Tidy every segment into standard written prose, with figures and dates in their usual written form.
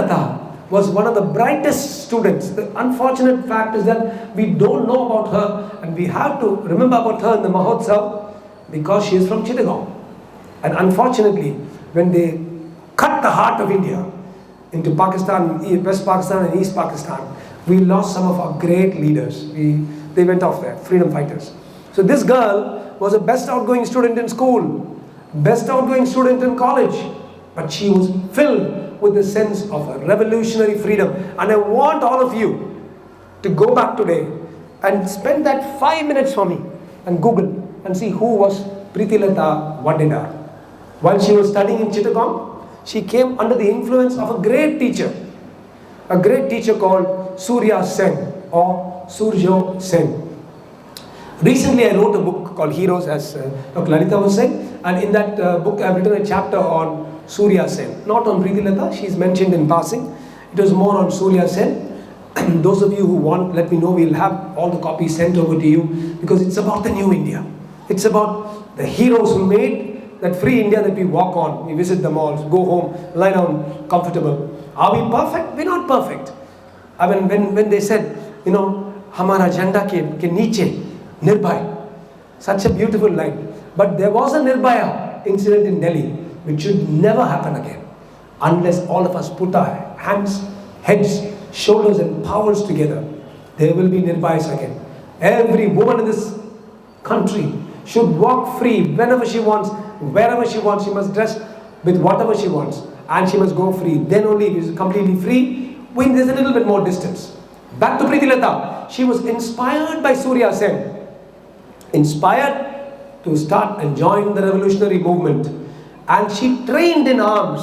Pritilata was one of the brightest students. The unfortunate fact is that we don't know about her, and we have to remember about her in the Mahotsav because she is from Chittagong. And unfortunately, when they cut the heart of India into Pakistan, West Pakistan and East Pakistan, we lost some of our great leaders. They went off there, freedom fighters. So this girl was the best outgoing student in school, best outgoing student in college, but she was filled with the sense of a revolutionary freedom. And I want all of you to go back today and spend that 5 minutes for me and Google and see who was Pritilata Vadida. While she was studying in Chittagong, she came under the influence of a great teacher called Surya Sen or Surjo Sen. Recently I wrote a book called Heroes, as Dr. Lalita was saying, and in that book I've written a chapter on Surya Sen, not on Pritilata. She's mentioned in passing. It was more on Surya Sen. Those of you who want, let me know. We'll have all the copies sent over to you, because it's about the new India. It's about the heroes who made that free India that we walk on. We visit the malls, go home, lie down comfortable. Are we perfect? We're not perfect. I mean, when they said, Hamara Janda ke niche, Nirbhaya. Such a beautiful line. But there was a Nirbhaya incident in Delhi, which should never happen again, unless all of us put our hands, heads, shoulders and powers together. There will be Nirbhayas again. Every woman in this country should walk free whenever she wants, wherever she wants. She must dress with whatever she wants, and she must go free. Then only if she's completely free, when there's a little bit more distance. Back to Pritilata. She was inspired by Surya Sen, inspired to start and join the revolutionary movement. And she trained in arms,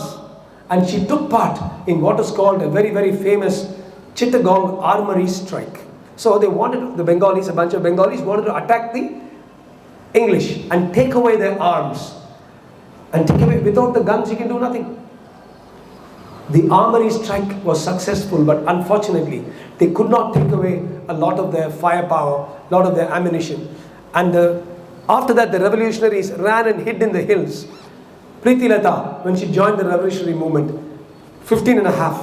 and she took part in what is called a very, very famous Chittagong armory strike. So they wanted, the Bengalis, a bunch of Bengalis wanted to attack the English and take away their arms. And take away, without the guns you can do nothing. The armory strike was successful, but unfortunately they could not take away a lot of their firepower, a lot of their ammunition. And after that the revolutionaries ran and hid in the hills. Pritilata, when she joined the revolutionary movement, 15 and a half.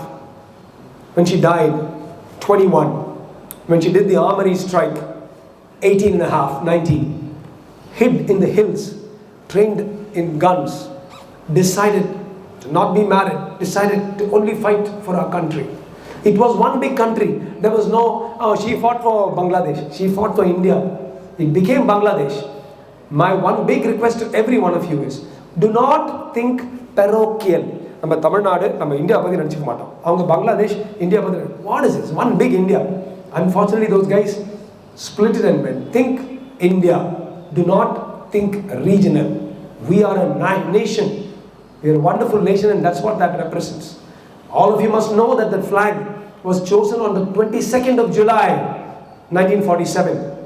When she died, 21. When she did the armory strike, 18 and a half, 19. Hid in the hills, trained in guns, decided to not be married, decided to only fight for our country. It was one big country. There was no, she fought for Bangladesh, she fought for India. It became Bangladesh. My one big request to every one of you is, do not think parochial. நம்ம தமிழ்நாடு, நம்ம India பற்றி நினச்சிக்க மாட்டோம். அவங்க Bangladesh, India பற்றி, what is this? One big India. Unfortunately, those guys split it and went. Think India. Do not think regional. We are a nation. We are a wonderful nation, and that's what that represents. All of you must know that the flag was chosen on the 22nd of July, 1947.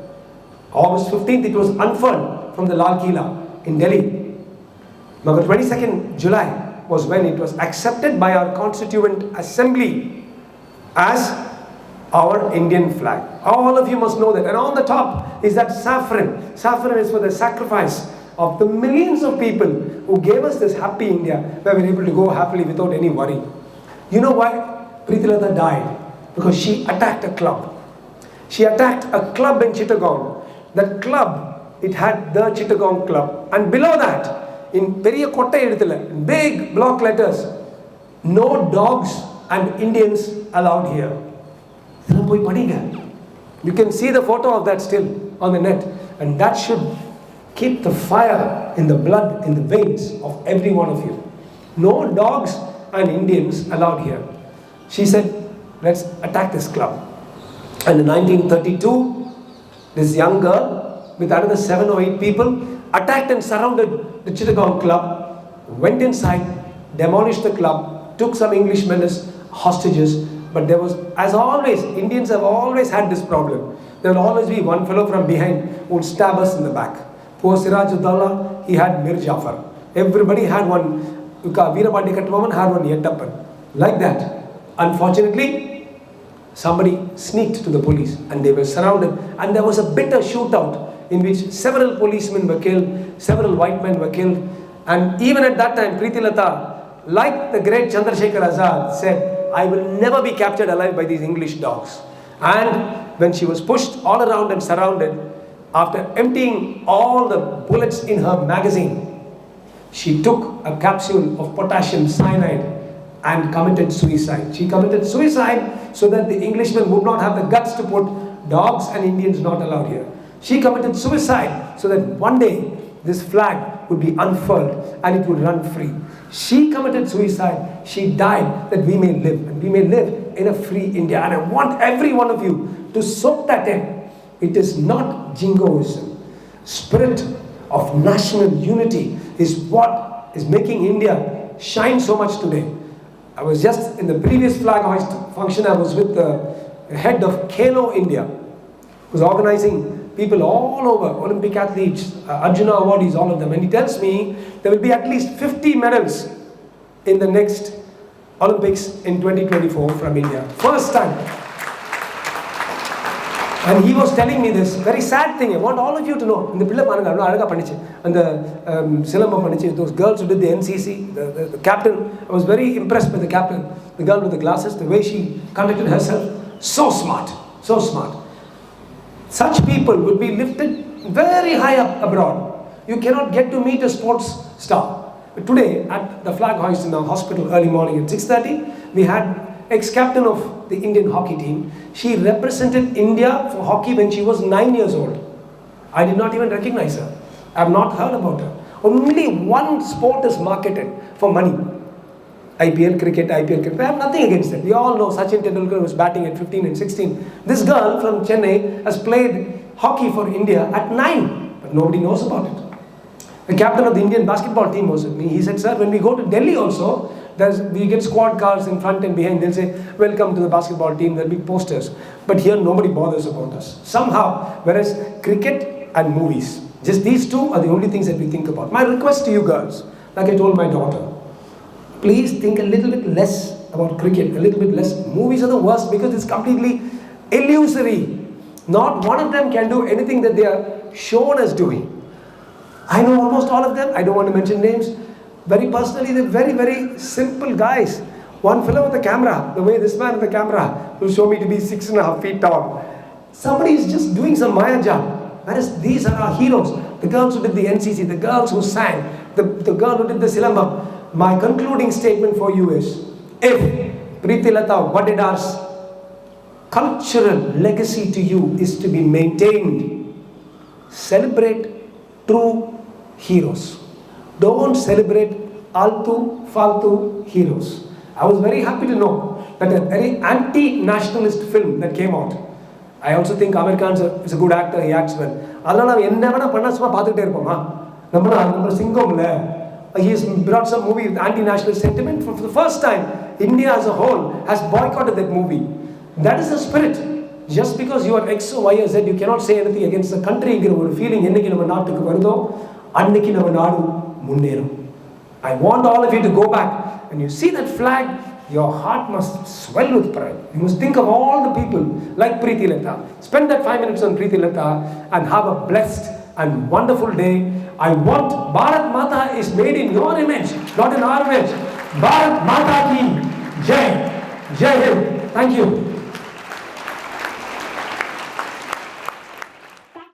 August 15th, it was unfurled from the Lal Kila in Delhi. Now the 22nd July was when it was accepted by our Constituent Assembly as our Indian flag. All of you must know that. And on the top is that saffron. Saffron is for the sacrifice of the millions of people who gave us this happy India, where we were able to go happily without any worry. You know why Pritilata died? Because she attacked a club. She attacked a club in Chittagong. That club, it had the Chittagong Club. And below that, in Periya Kotta Eduthala, big block letters, no dogs and Indians allowed here. You can see the photo of that still on the net. And that should keep the fire in the blood, in the veins of every one of you. No dogs and Indians allowed here. She said, let's attack this club. And in 1932, this young girl with another 7 or 8 people attacked and surrounded the Chittagong Club, went inside, demolished the club, took some Englishmen as hostages. But there was, as always, Indians have always had this problem. There will always be one fellow from behind who would stab us in the back. Poor Sirajuddaulah, he had Mir Jafar. Everybody had one, Veerapandi Kattavaman had one Yettappan. Like that. Unfortunately, somebody sneaked to the police and they were surrounded, and there was a bitter shootout in which several policemen were killed, several white men were killed. And even at that time, Pritilata, like the great Chandrasekhar Azad, said, I will never be captured alive by these English dogs. And when she was pushed all around and surrounded, after emptying all the bullets in her magazine, she took a capsule of potassium cyanide and committed suicide. She committed suicide so that the Englishmen would not have the guts to put dogs and Indians not allowed here. She committed suicide so that one day this flag would be unfurled and it would run free. She committed suicide, she died that we may live, and we may live in a free India. And I want every one of you to soak that in. It is not jingoism. Spirit of national unity is what is making India shine so much today. I was just in the previous flag hoist function, I was with the head of Kalo India, who was organizing people all over, Olympic athletes, Arjuna awardees, all of them. And he tells me there will be at least 50 medals in the next Olympics in 2024 from India. First time. And he was telling me this very sad thing. I want all of you to know. And those girls who did the NCC, the captain, I was very impressed by the captain. The girl with the glasses, the way she conducted herself, so smart, so smart. Such people will be lifted very high up abroad. You cannot get to meet a sports star. But today, at the flag hoist in our hospital early morning at 6:30, we had ex-captain of the Indian hockey team. She represented India for hockey when she was 9 years old. I did not even recognize her. I have not heard about her. Only one sport is marketed for money. IPL cricket. I have nothing against it. We all know Sachin Tendulkar was batting at 15 and 16. This girl from Chennai has played hockey for India at 9, but nobody knows about it. The captain of the Indian basketball team was with me. He said, sir, when we go to Delhi also, we get squad cars in front and behind. They'll say, welcome to the basketball team. There'll be posters. But here nobody bothers about us. Somehow, whereas cricket and movies, just these two are the only things that we think about. My request to you girls, like I told my daughter, please think a little bit less about cricket, a little bit less. Movies are the worst because it's completely illusory. Not one of them can do anything that they are shown as doing. I know almost all of them. I don't want to mention names. Very personally, they're very, very simple guys. One fellow with the camera, the way this man with the camera will show me to be 6.5 feet tall. Somebody is just doing some Maya job. Whereas these are our heroes. The girls who did the NCC, the girls who sang, the girl who did the Silambam. My concluding statement for you is, if Pritilata Vadidar's cultural legacy to you is to be maintained, celebrate true heroes. Don't celebrate altu, faltu heroes. I was very happy to know that a very anti-nationalist film that came out. I also think Amir Khan is a good actor, he acts well. He has brought some movie with anti-nationalist sentiment. For the first time, India as a whole has boycotted that movie. That is the spirit. Just because you are X, Y, or Z, you cannot say anything against the country. Feeling I want all of you to go back. When you see that flag, your heart must swell with pride. You must think of all the people like Pritilata. Spend that 5 minutes on Pritilata and have a blessed and wonderful day. I want Bharat Mata is made in your image, not in our image. Bharat Mata ki Jai. Jai Hind. Thank you.